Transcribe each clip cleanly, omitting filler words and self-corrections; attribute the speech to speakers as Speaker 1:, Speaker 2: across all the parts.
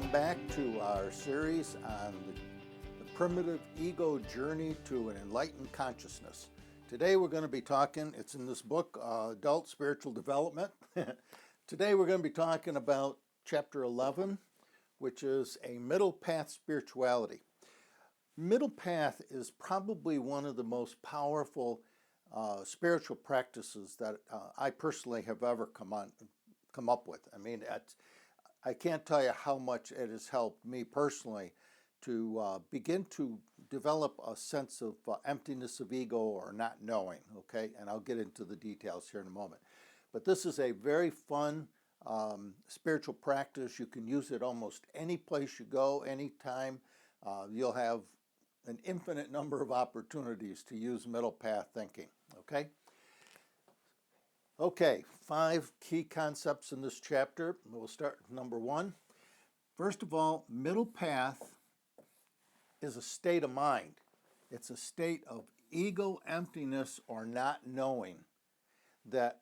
Speaker 1: Welcome back to our series on the primitive ego journey to an enlightened consciousness. Today we're going to be talking, it's in this book, Adult Spiritual Development. Today we're going to be talking about chapter 11, which is a middle path spirituality. Middle path is probably one of the most powerful spiritual practices that I personally have ever come up with. I mean, I can't tell you how much it has helped me personally to begin to develop a sense of emptiness of ego or not knowing, okay? And I'll get into the details here in a moment. But this is a very fun spiritual practice. You can use it almost any place you go, anytime. You'll have an infinite number of opportunities to use middle path thinking, okay? Okay, 5 key concepts in this chapter. We'll start with number 1. First of all, middle path is a state of mind. It's a state of ego emptiness or not knowing that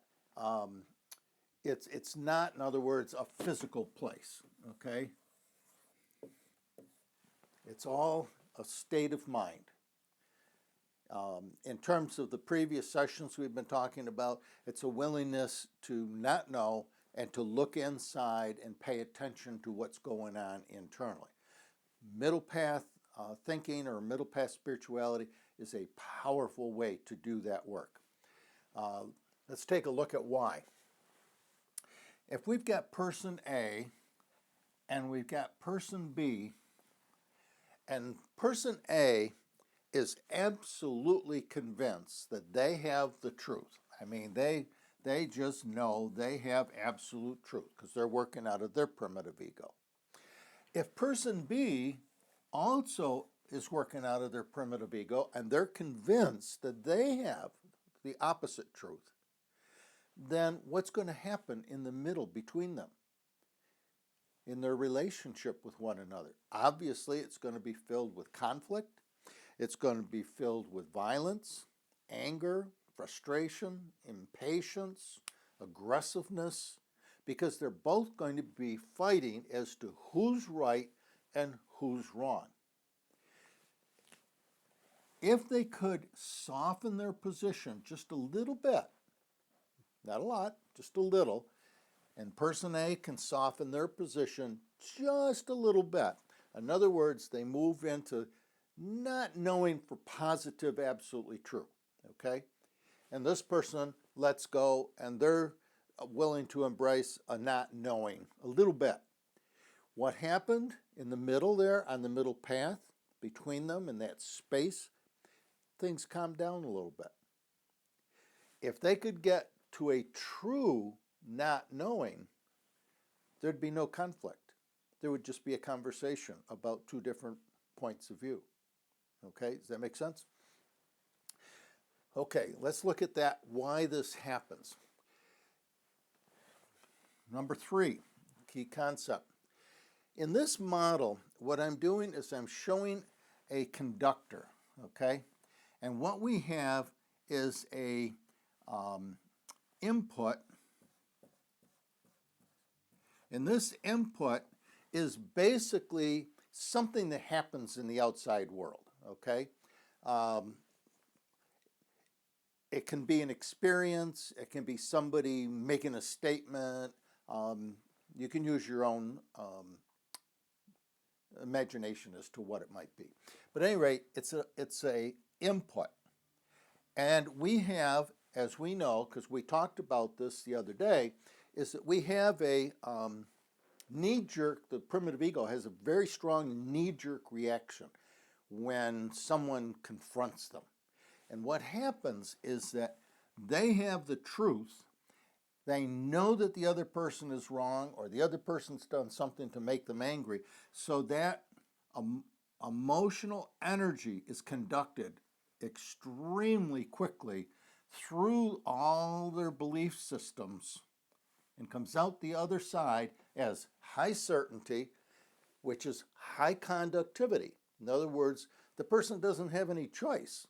Speaker 1: it's not, in other words, a physical place, okay? It's all a state of mind. In terms of the previous sessions we've been talking about, it's a willingness to not know and to look inside and pay attention to what's going on internally. Middle path thinking or middle path spirituality is a powerful way to do that work. Let's take a look at why. If we've got person A and we've got person B, and person A is absolutely convinced that they have the truth. I mean, they just know they have absolute truth because they're working out of their primitive ego. If person B also is working out of their primitive ego and they're convinced that they have the opposite truth, then what's going to happen in the middle between them? In their relationship with one another? Obviously, it's going to be filled with conflict. It's going to be filled with violence, anger, frustration, impatience, aggressiveness, because they're both going to be fighting as to who's right and who's wrong. If they could soften their position just a little bit, not a lot, just a little, and person A can soften their position just a little bit. In other words, they move into not knowing for positive absolutely true, okay? And this person lets go and they're willing to embrace a not knowing a little bit. What happened in the middle there, on the middle path, between them in that space, things calmed down a little bit. If they could get to a true not knowing, there'd be no conflict. There would just be a conversation about two different points of view. Okay, does that make sense? Okay, let's look at that, why this happens. Number 3, key concept. In this model, what I'm doing is I'm showing a conductor, okay? And what we have is a input. And this input is basically something that happens in the outside world. Okay, it can be an experience. It can be somebody making a statement. You can use your own imagination as to what it might be. But at any rate, it's a input, and we have, as we know, because we talked about this the other day, is that we have a knee-jerk. The primitive ego has a very strong knee-jerk reaction when someone confronts them. And what happens is that they have the truth. They know that the other person is wrong or the other person's done something to make them angry. So that emotional energy is conducted extremely quickly through all their belief systems and comes out the other side as high certainty, which is high conductivity. In other words, the person doesn't have any choice.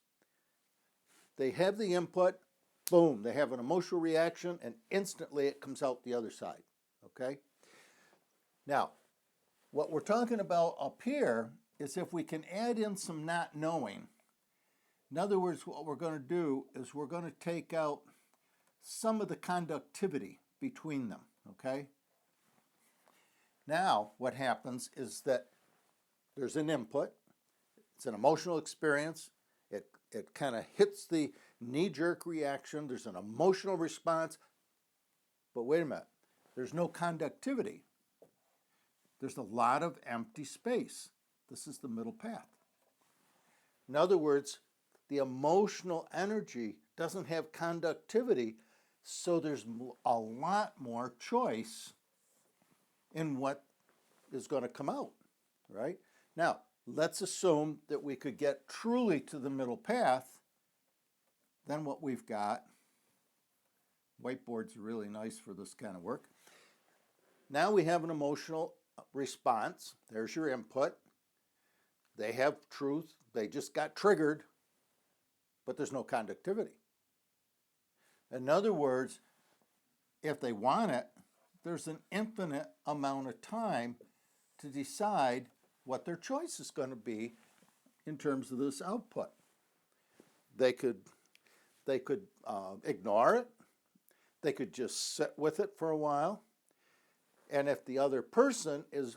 Speaker 1: They have the input, boom, they have an emotional reaction, and instantly it comes out the other side, okay? Now, What we're talking about up here is if we can add in some not knowing. In other words, what we're going to do is we're going to take out some of the conductivity between them, okay? Now, what happens is that there's an input. It's an emotional experience. It kind of hits the knee-jerk reaction. There's an emotional response. But wait a minute. There's no conductivity. There's a lot of empty space. This is the middle path. In other words, the emotional energy doesn't have conductivity, so there's a lot more choice in what is going to come out, right? Now, let's assume that we could get truly to the middle path. Then what we've got, whiteboards are really nice for this kind of work. Now we have an emotional response. There's your input. They have truth. They just got triggered, but there's no conductivity. In other words, if they want it, there's an infinite amount of time to decide what their choice is going to be in terms of this output. They could ignore it. They could just sit with it for a while. And if the other person is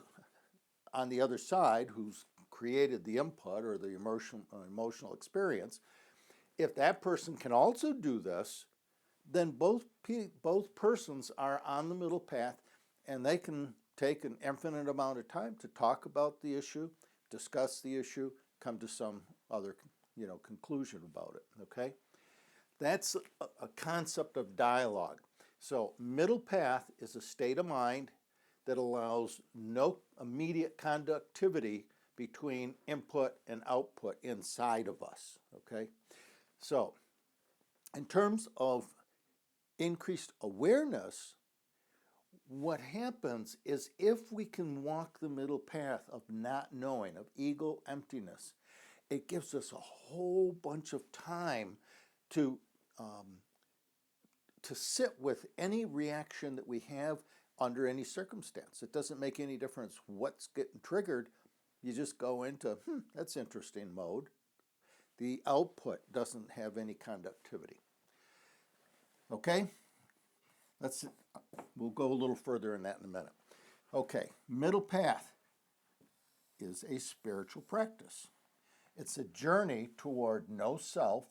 Speaker 1: on the other side, who's created the input or the emotional experience, if that person can also do this, then both persons are on the middle path, and they can take an infinite amount of time to talk about the issue, discuss the issue, come to some other conclusion about it, okay? That's a concept of dialogue. So middle path is a state of mind that allows no immediate conductivity between input and output inside of us, okay? So in terms of increased awareness, what happens is if we can walk the middle path of not knowing, of ego emptiness, it gives us a whole bunch of time to sit with any reaction that we have under any circumstance. It doesn't make any difference what's getting triggered. You just go into, that's interesting mode. The output doesn't have any conductivity. Okay? We'll go a little further in that in a minute. Okay, middle path is a spiritual practice. It's a journey toward no self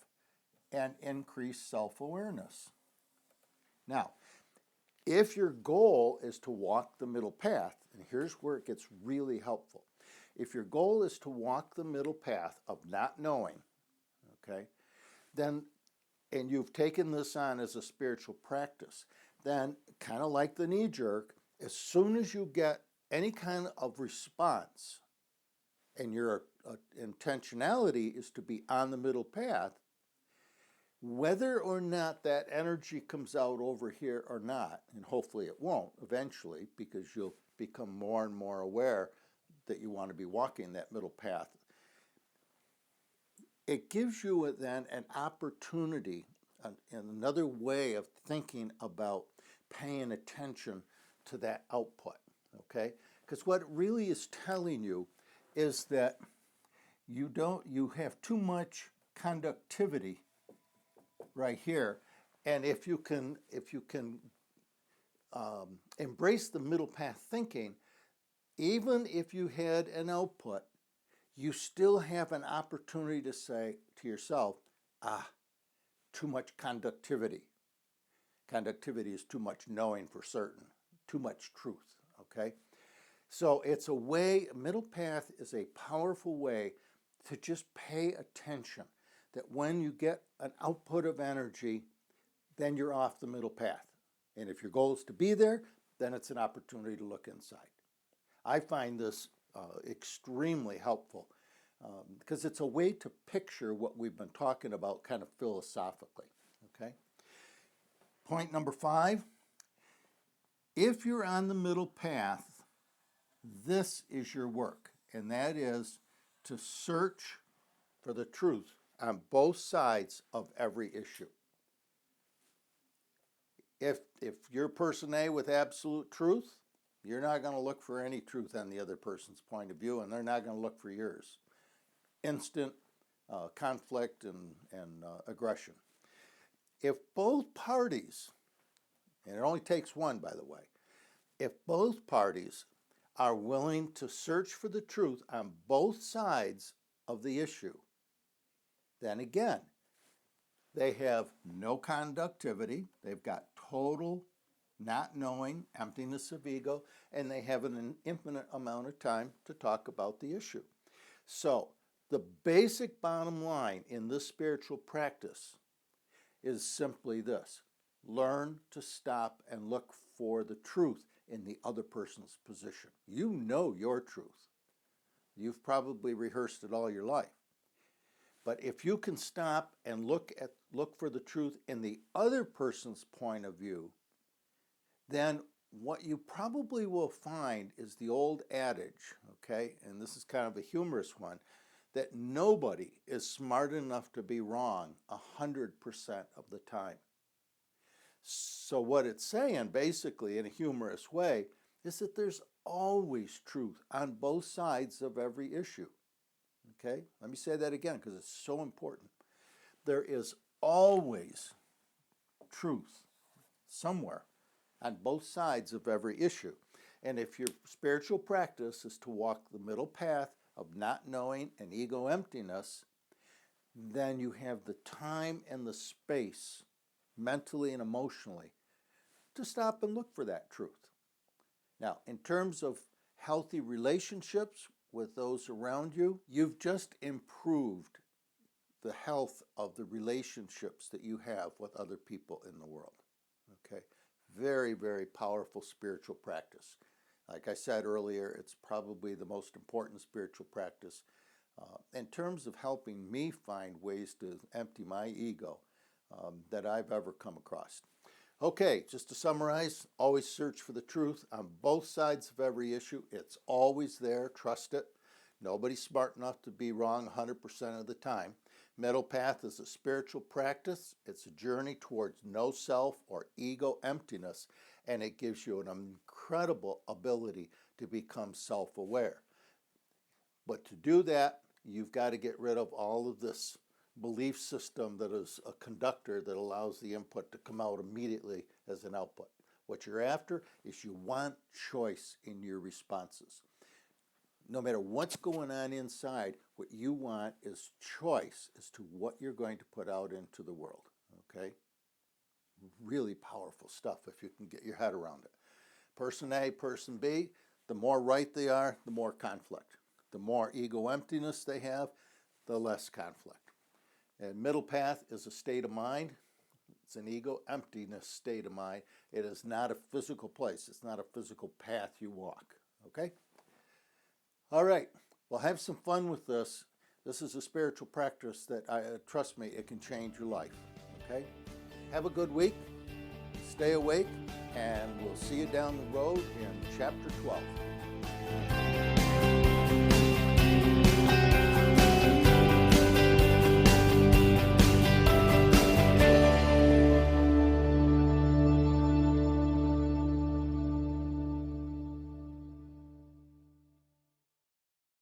Speaker 1: and increased self-awareness. Now, if your goal is to walk the middle path, and here's where it gets really helpful. If your goal is to walk the middle path of not knowing, okay, then, and you've taken this on as a spiritual practice, then kind of like the knee jerk, as soon as you get any kind of response and your intentionality is to be on the middle path, whether or not that energy comes out over here or not, and hopefully it won't eventually, because you'll become more and more aware that you want to be walking that middle path, it gives you then an opportunity and another way of thinking about paying attention to that output, okay? Because what it really is telling you is that you have too much conductivity right here, and if you can embrace the middle path thinking, even if you had an output, you still have an opportunity to say to yourself, too much conductivity. Conductivity is too much knowing for certain, too much truth, okay? So it's a way, middle path is a powerful way to just pay attention, that when you get an output of energy, then you're off the middle path. And if your goal is to be there, then it's an opportunity to look inside. I find this extremely helpful because it's a way to picture what we've been talking about kind of philosophically, okay? Point number 5, if you're on the middle path, this is your work, and that is to search for the truth on both sides of every issue. If you're person A with absolute truth, You're not going to look for any truth on the other person's point of view, and they're not going to look for yours. Instant conflict and aggression. If both parties, and it only takes one, by the way, if both parties are willing to search for the truth on both sides of the issue, then again, they have no conductivity, they've got total not knowing, emptiness of ego, and they have an infinite amount of time to talk about the issue. So, the basic bottom line in this spiritual practice is simply this: learn to stop and look for the truth in the other person's position. You know your truth. You've probably rehearsed it all your life. But if you can stop and look for the truth in the other person's point of view, then what you probably will find is the old adage, okay, and this is kind of a humorous one, that nobody is smart enough to be wrong 100% of the time. So what it's saying, basically, in a humorous way, is that there's always truth on both sides of every issue. Okay? Let me say that again because it's so important. There is always truth somewhere on both sides of every issue. And if your spiritual practice is to walk the middle path of not knowing and ego emptiness, then you have the time and the space, mentally and emotionally, to stop and look for that truth. Now, in terms of healthy relationships with those around you, you've just improved the health of the relationships that you have with other people in the world. Okay? Very, very powerful spiritual practice. Like I said earlier, it's probably the most important spiritual practice in terms of helping me find ways to empty my ego that I've ever come across. Okay, just to summarize, always search for the truth on both sides of every issue. It's always there. Trust it. Nobody's smart enough to be wrong 100% of the time. Middle path is a spiritual practice. It's a journey towards no self or ego emptiness, and it gives you an incredible ability to become self-aware. But to do that, you've got to get rid of all of this belief system that is a conductor that allows the input to come out immediately as an output. What you're after is you want choice in your responses. No matter what's going on inside, what you want is choice as to what you're going to put out into the world. Okay? Really powerful stuff if you can get your head around it. Person A, person B, the more right they are, the more conflict. The more ego emptiness they have, the less conflict. And middle path is a state of mind. It's an ego emptiness state of mind. It is not a physical place. It's not a physical path you walk. Okay? All right. Well, have some fun with this. This is a spiritual practice that, trust me, it can change your life. Okay? Have a good week. Stay awake, and we'll see you down the road in Chapter 12.